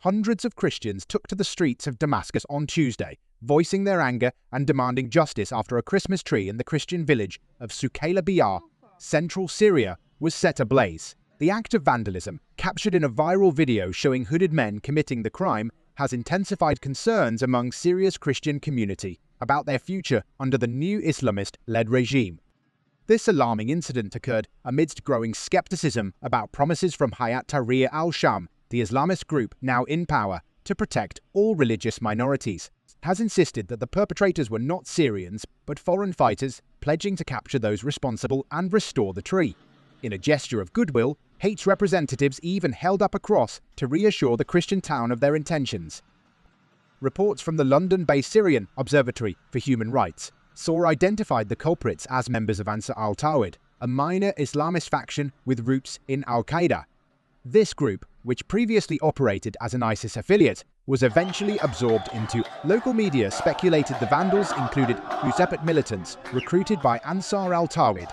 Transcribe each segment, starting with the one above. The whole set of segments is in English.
hundreds of Christians took to the streets of Damascus on Tuesday, voicing their anger and demanding justice after a Christmas tree in the Christian village of Suqaylabiyah, central Syria, was set ablaze. The act of vandalism, captured in a viral video showing hooded men committing the crime, has intensified concerns among Syria's Christian community about their future under the new Islamist-led regime. This alarming incident occurred amidst growing skepticism about promises from Hayat Tahrir al-Sham, the Islamist group now in power, to protect all religious minorities. Has insisted that the perpetrators were not Syrians but foreign fighters, pledging to capture those responsible and restore the tree. In a gesture of goodwill, Hayat's representatives even held up a cross to reassure the Christian town of their intentions. Reports from the London-based Syrian Observatory for Human Rights identified the culprits as members of Ansar al-Tawhid, a minor Islamist faction with roots in al-Qaeda. This group, which previously operated as an ISIS affiliate, was eventually absorbed into. Local media speculated the vandals included Erupt militants recruited by Ansar al-Tawhid.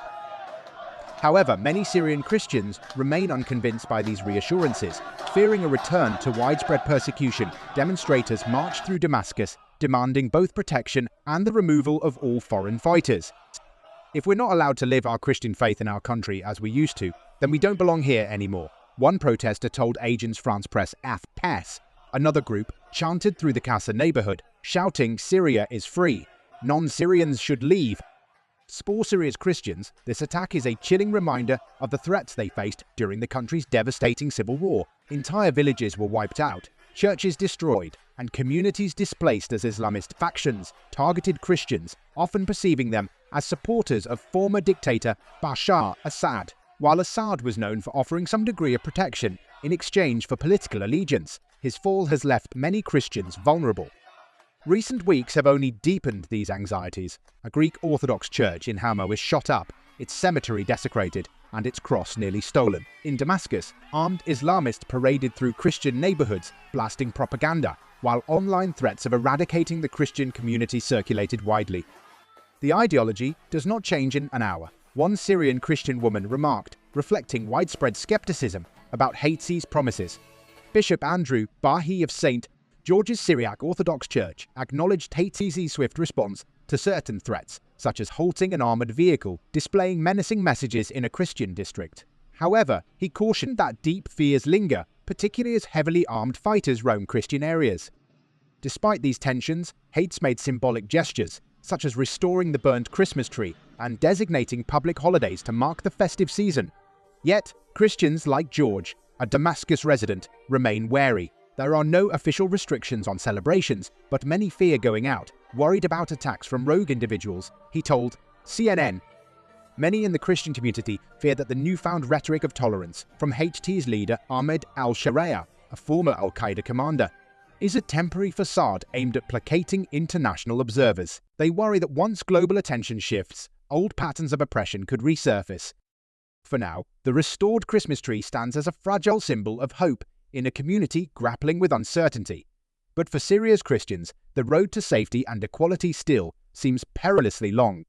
However, many Syrian Christians remain unconvinced by these reassurances. Fearing a return to widespread persecution, demonstrators marched through Damascus, demanding both protection and the removal of all foreign fighters. If we're not allowed to live our Christian faith in our country as we used to, then we don't belong here anymore, one protester told Agence France Presse AFP. Another group chanted through the Casa neighborhood, shouting, "Syria is free. Non-Syrians should leave." For Syria's Christians, this attack is a chilling reminder of the threats they faced during the country's devastating civil war. Entire villages were wiped out, churches destroyed, and communities displaced as Islamist factions targeted Christians, often perceiving them as supporters of former dictator Bashar Assad. While Assad was known for offering some degree of protection in exchange for political allegiance, his fall has left many Christians vulnerable. Recent weeks have only deepened these anxieties. A Greek Orthodox church in Hama was shot up, its cemetery desecrated, and its cross nearly stolen. In Damascus, armed Islamists paraded through Christian neighborhoods, blasting propaganda, while online threats of eradicating the Christian community circulated widely. The ideology does not change in an hour, one Syrian Christian woman remarked, reflecting widespread skepticism about Hayat's promises. Bishop Andrew Bahi of St. George's Syriac Orthodox Church acknowledged Hayat's swift response to certain threats, such as halting an armored vehicle displaying menacing messages in a Christian district. However, he cautioned that deep fears linger, particularly as heavily armed fighters roam Christian areas. Despite these tensions, Hayat made symbolic gestures, such as restoring the burnt Christmas tree and designating public holidays to mark the festive season. Yet, Christians like George, a Damascus resident, remain wary. There are no official restrictions on celebrations, but many fear going out, worried about attacks from rogue individuals, he told CNN. Many in the Christian community fear that the newfound rhetoric of tolerance from Hayat's leader Ahmed al-Sharia, a former al-Qaeda commander, is a temporary facade aimed at placating international observers. They worry that once global attention shifts, old patterns of oppression could resurface. For now, the restored Christmas tree stands as a fragile symbol of hope in a community grappling with uncertainty. But for Syria's Christians, the road to safety and equality still seems perilously long.